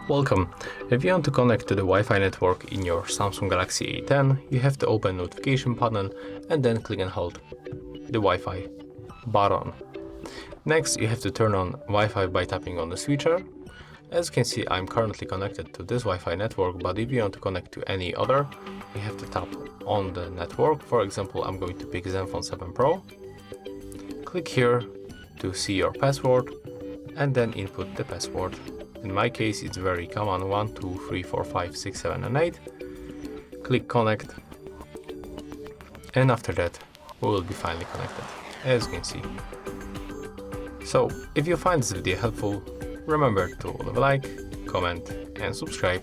Welcome. If you want to connect to the Wi-Fi network in your Samsung Galaxy A10, you have to open notification panel and then click and hold the Wi-Fi button. Next, you have to turn on Wi-Fi by tapping on the switcher. As you can see, I'm currently connected to this Wi-Fi network, but if you want to connect to any other, you have to tap on the network. For example, I'm going to pick Zenfone 7 Pro. Click here to see your password and then input the password. In my case, it's very common: 1, 2, 3, 4, 5, 6, 7, and 8. Click connect, and after that, we will be finally connected, as you can see. So, if you find this video helpful, remember to leave a like, comment, and subscribe.